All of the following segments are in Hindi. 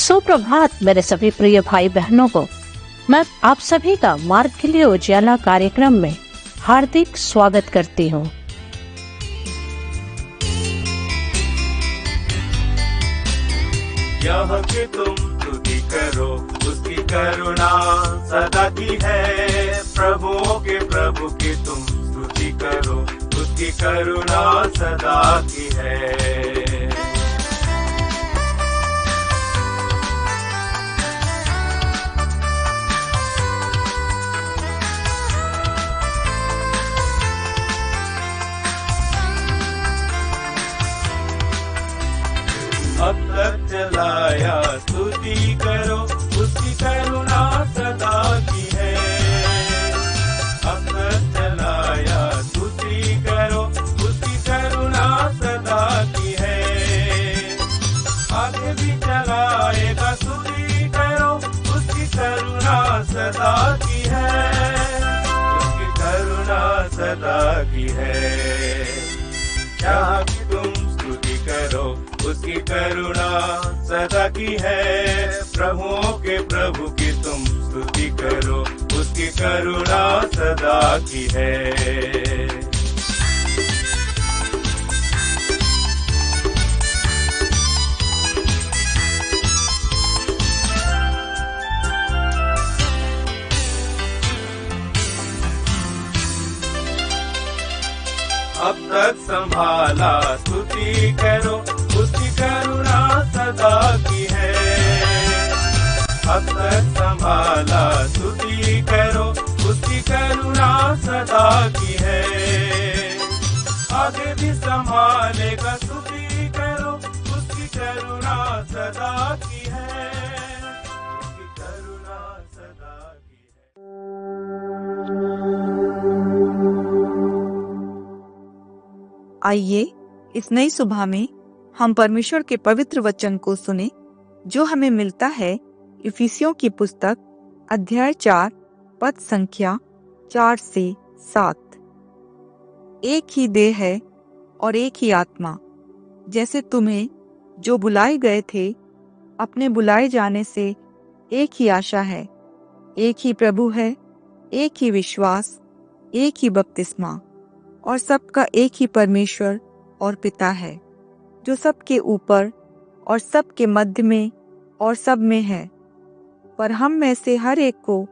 सुप्रभात मेरे सभी प्रिय भाई बहनों को। मैं आप सभी का मार्ग के लिए उजाला कार्यक्रम में हार्दिक स्वागत करती हूँ। यह कि तुम स्तुति करो, उसकी करुणा सदा की है। प्रभुओं के प्रभु की तुम स्तुति करो, उसकी करुणा सदा की है। अब तक चलाया स्तुति करो, उसकी करुणा सदा की है। अब तक चलाया स्तुति करो, उसकी करुणा सदा की है। आगे भी चलाएगा स्तुति करो, उसकी करुणा सदा की है। उसकी करुणा सदा की है। जहाँ की तुम स्तुति करो, उसकी करुणा सदा की है। प्रभुओं के प्रभु की तुम स्तुति करो, उसकी करुणा सदा की है। अब तक संभाला स्तुति करो, उसकी करुणा सदा की है। अब तक संभाला स्तुति करो, उसकी करुणा सदा की है। आगे भी संभालेगा स्तुति करो, उसकी करुणा सदा की है। उसकी करुणा सदा की है। आइए इस नई सुबह में हम परमेश्वर के पवित्र वचन को सुने, जो हमें मिलता है इफिसियों की पुस्तक अध्याय 4 पद संख्या 4 से 7। एक ही देह है और एक ही आत्मा, जैसे तुम्हें जो बुलाए गए थे अपने बुलाए जाने से एक ही आशा है। एक ही प्रभु है, एक ही विश्वास, एक ही बपतिस्मा, और सबका एक ही परमेश्वर और पिता है, जो सबके ऊपर और सबके मध्य में और सब में है। पर हम में से हर एक को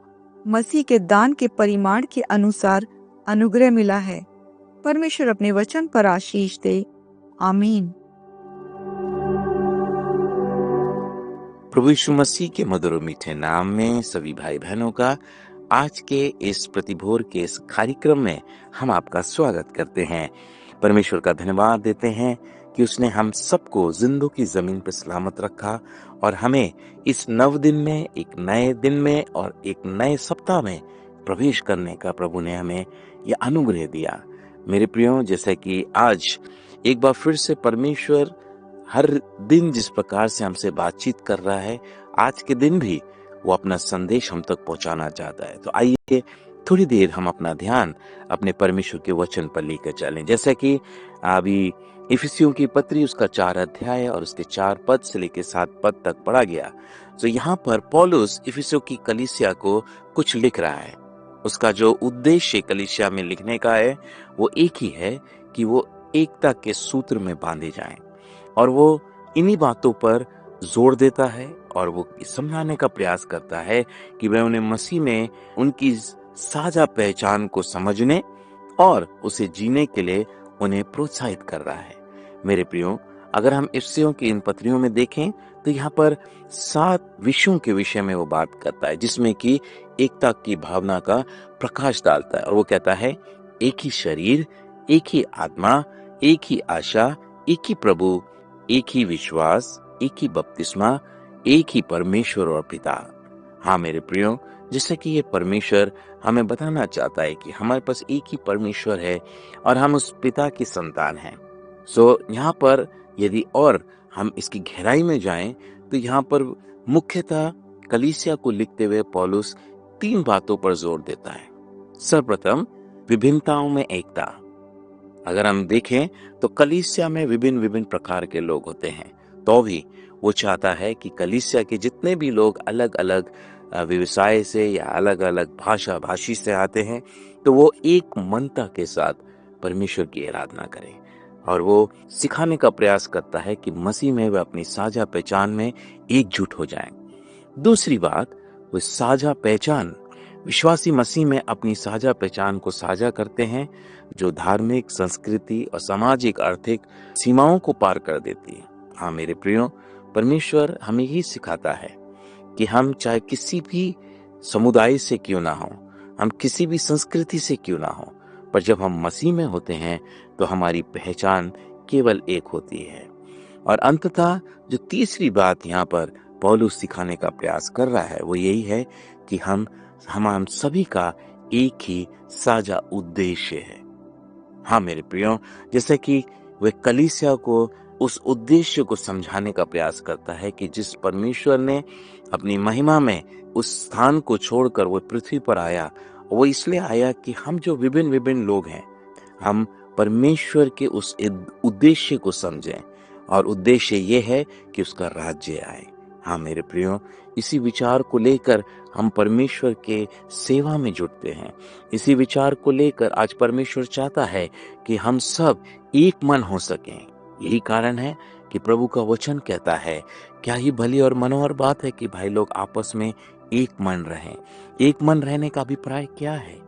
मसीह के दान के परिमाण के अनुसार अनुग्रह मिला है। परमेश्वर अपने वचन पर आशीष दे। आमीन। प्रभु यीशु मसीह के मधुर और मीठे नाम में सभी भाई बहनों का आज के इस प्रतिभोर के इस कार्यक्रम में हम आपका स्वागत करते हैं। परमेश्वर का धन्यवाद देते हैं कि उसने हम सबको जिंदों की जमीन पर सलामत रखा और हमें इस नव दिन में, एक नए दिन में और एक नए सप्ताह में प्रवेश करने का प्रभु ने हमें यह अनुग्रह दिया। मेरे प्रियो, जैसे कि आज एक बार फिर से परमेश्वर हर दिन जिस प्रकार से हमसे बातचीत कर रहा है, आज के दिन भी वो अपना संदेश हम तक पहुंचाना चाहता है। तो आइए थोड़ी देर हम अपना ध्यान अपने परमेश्वर के वचन पर लेकर चलें। जैसे कि अभी इफिसियों की पत्री उसका 4 अध्याय और उसके 4 पद से लेकर 7 पद तक पढ़ा गया। तो यहाँ पर पौलुस इफिसियों की कलीसिया को कुछ लिख रहा है। उसका जो उद्देश्य कलीसिया में लिखने का है वो एक ही है कि वो एकता के सूत्र में बांधे जाएं, और वो इन्हीं बातों पर जोर देता है और वो समझाने का प्रयास करता है कि वह उन्हें मसीह में उनकी साझा पहचान को समझने और उसे जीने के लिए उन्हें प्रोत्साहित कर रहा है। मेरे प्रियो, अगर हम इफिसियों की इन पत्रियों में देखें तो यहाँ पर 7 विषयों के विषय में वो बात करता है, जिसमें कि एकता की भावना का प्रकाश डालता है। और वो कहता है एक ही शरीर, एक ही आत्मा, एक ही आशा, एक ही प्रभु, एक ही विश्वास, एक ही बपतिस्मा, एक ही परमेश्वर और पिता। हाँ मेरे प्रियो, जैसे कि ये परमेश्वर हमें बताना चाहता है कि हमारे पास एक ही परमेश्वर है और हम उस पिता की संतान हैं। यहाँ पर यदि और हम इसकी गहराई में जाएं तो यहाँ पर मुख्यतः कलीसिया को लिखते हुए पौलुस 3 बातों पर जोर देता है। सर्वप्रथम, विभिन्नताओं में एकता। अगर हम देखें तो कलीसिया में विभिन्न विभिन्न प्रकार के लोग होते हैं, तो भी वो चाहता है कि कलीसिया के जितने भी लोग अलग अलग व्यवसाय से या अलग अलग भाषी से आते हैं, तो वो एक मनता के साथ परमेश्वर की आराधना करें। और वो सिखाने का प्रयास करता है कि मसीह में वे अपनी साझा पहचान में एकजुट हो जाएं। दूसरी बात, वो साझा पहचान, विश्वासी मसीह में अपनी साझा पहचान को साझा करते हैं, जो धार्मिक, संस्कृति और सामाजिक आर्थिक सीमाओं को पार कर देती है। हाँ मेरे प्रियो, परमेश्वर हमें ही सिखाता है कि हम चाहे किसी भी समुदाय से क्यों ना हो, हम किसी भी संस्कृति से क्यों ना हो, पर जब हम मसीह में होते हैं तो हमारी पहचान केवल एक होती है। और अंततः जो तीसरी बात यहाँ पर पौलुस सिखाने का प्रयास कर रहा है वो यही है कि हम सभी का एक ही साझा उद्देश्य है। हाँ मेरे प्रियो, जैसे कि वे कलीसिया को उस उद्देश्य को समझाने का प्रयास करता है कि जिस परमेश्वर ने अपनी महिमा में उस स्थान को छोड़कर वो पृथ्वी पर आया, वो इसलिए आया कि हम जो विभिन्न विभिन्न लोग हैं, हम परमेश्वर के उस उद्देश्य को समझें, और उद्देश्य ये है कि उसका राज्य आए। हाँ मेरे प्रियो, इसी विचार को लेकर हम परमेश्वर के सेवा में जुटते हैं। इसी विचार को लेकर आज परमेश्वर चाहता है कि हम सब एक मन हो सकें। यही कारण है कि प्रभु का वचन कहता है, क्या ही भली और मनोहर बात है कि भाई लोग आपस में एक मन रहें। एक मन रहने का अभिप्राय क्या है?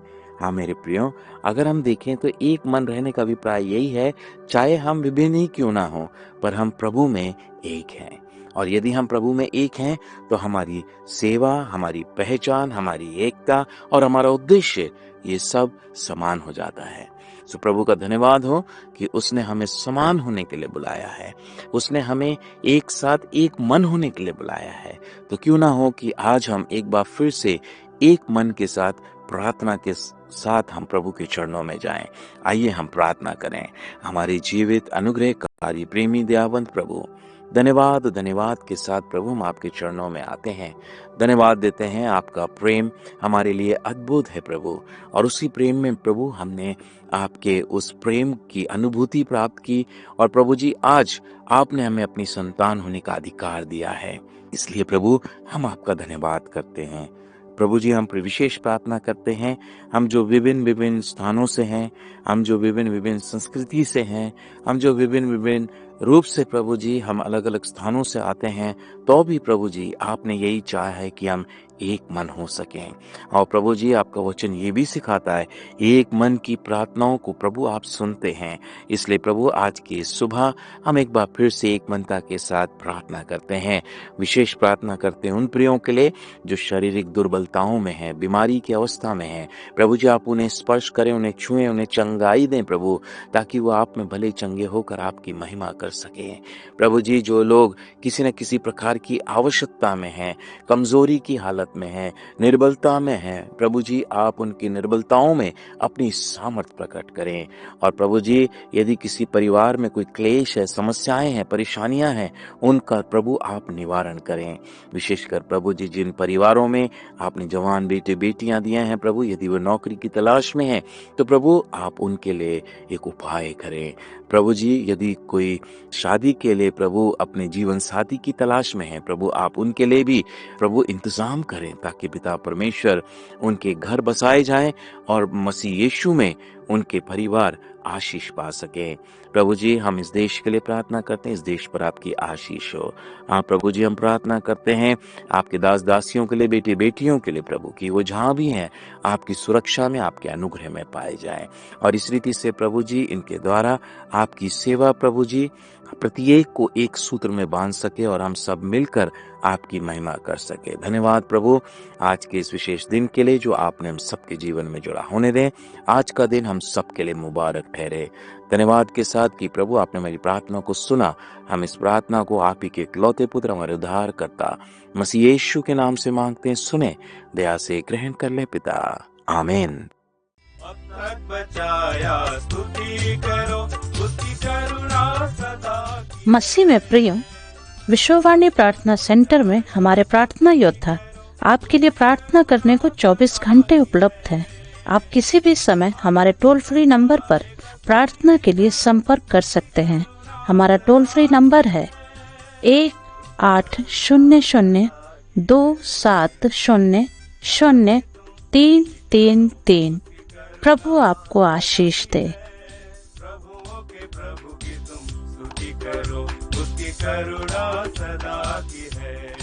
हाँ मेरे प्रियो, अगर हम देखें तो एक मन रहने का अभिप्राय यही है, चाहे हम विभिन्न ही क्यों ना हो, पर हम प्रभु में एक हैं। और यदि हम प्रभु में एक हैं तो हमारी सेवा, हमारी पहचान, हमारी एकता और हमारा उद्देश्य ये सब समान हो जाता है। तो प्रभु का धन्यवाद हो कि उसने हमें समान होने के लिए बुलाया है, उसने हमें एक साथ एक मन होने के लिए बुलाया है। तो क्यों ना हो कि आज हम एक बार फिर से एक मन के साथ प्रार्थना के साथ हम प्रभु के चरणों में जाएं। आइए हम प्रार्थना करें। हमारे जीवित अनुग्रहकारी प्रेमी दयावंत प्रभु, धन्यवाद धन्यवाद के साथ प्रभु हम आपके चरणों में आते हैं। धन्यवाद देते हैं, आपका प्रेम हमारे लिए अद्भुत है प्रभु, और उसी प्रेम में प्रभु हमने आपके उस प्रेम की अनुभूति प्राप्त की। और प्रभु जी, आज आपने हमें अपनी संतान होने का अधिकार दिया है, इसलिए प्रभु हम आपका धन्यवाद करते हैं। प्रभु जी, हम विशेष प्रार्थना करते हैं, हम जो विभिन्न विभिन्न स्थानों से हैं, हम जो विभिन्न विभिन्न संस्कृति से हैं, हम जो विभिन्न विभिन्न रूप से प्रभु जी हम अलग अलग स्थानों से आते हैं, तो भी प्रभु जी आपने यही चाहा है कि हम एक मन हो सकें। और प्रभु जी, आपका वचन ये भी सिखाता है, एक मन की प्रार्थनाओं को प्रभु आप सुनते हैं। इसलिए प्रभु आज की सुबह हम एक बार फिर से एक मनता के साथ प्रार्थना करते हैं। विशेष प्रार्थना करते हैं उन प्रियों के लिए जो शारीरिक दुर्बलताओं में हैं, बीमारी की अवस्था में हैं। प्रभु जी, आप उन्हें स्पर्श करें, उन्हें छुएं, उन्हें चंगाई दें प्रभु, ताकि वो आप में भले चंगे होकर आपकी महिमा कर सकें। प्रभु जी, जो लोग किसी न किसी प्रकार की आवश्यकता में हैं, कमजोरी की हालत में है, निर्बलता में है, प्रभु जी आप उनकी निर्बलताओं में अपनी सामर्थ प्रकट करें। और प्रभु जी, यदि किसी परिवार में कोई क्लेश है, समस्याएं हैं, परेशानियां हैं, उनका प्रभु आप निवारण करें। विशेषकर प्रभु जी, जिन परिवारों में आपने जवान बेटे बेटियां दिए हैं प्रभु, यदि वो नौकरी की तलाश में हैं, तो प्रभु आप उनके लिए एक उपाय करें। प्रभु जी, यदि कोई शादी के लिए प्रभु अपने जीवन साथी की तलाश में है, प्रभु आप उनके लिए भी प्रभु इंतजाम करें, ताकि पिता परमेश्वर उनके घर बसाए जाएं और मसीह यीशु में उनके परिवार आशीष पा सके। प्रभु जी, हम इस देश के लिए प्रार्थना करते हैं, इस देश पर आपकी आशीष हो। हाँ प्रभु जी, हम प्रार्थना करते हैं आपके दास दासियों के लिए, बेटी बेटियों के लिए प्रभु, कि वो जहाँ भी हैं आपकी सुरक्षा में, आपके अनुग्रह में पाए जाएं। और इस रीति से प्रभु जी इनके द्वारा आपकी सेवा प्रभु जी प्रत्येक को एक सूत्र में बांध सके और हम सब मिलकर आपकी महिमा कर सके। धन्यवाद प्रभु आज के इस विशेष दिन के लिए जो आपने हम सबके जीवन में जुड़ा होने दें। आज का दिन हम सबके लिए मुबारक ठहरे। धन्यवाद के साथ कि प्रभु आपने मेरी प्रार्थना को सुना। हम इस प्रार्थना को आप ही के इकलौते पुत्र हमारे उद्धारकर्ता मसीह यीशु के नाम से मांगते हैं, सुने, दया से ग्रहण कर ले पिता, आमीन। अब तक बचाया, स्तुति करो उसकी करुणा सदा। मसीह में प्रिय, विश्ववाणी प्रार्थना सेंटर में हमारे प्रार्थना योद्धा आपके लिए प्रार्थना करने को 24 घंटे उपलब्ध है। आप किसी भी समय हमारे टोल फ्री नंबर पर प्रार्थना के लिए संपर्क कर सकते हैं। हमारा टोल फ्री नंबर है 80027000333। प्रभु आपको आशीष दे। प्रभुओं के प्रभु की तुम स्तुति करो, उसकी करुणा सदा की है।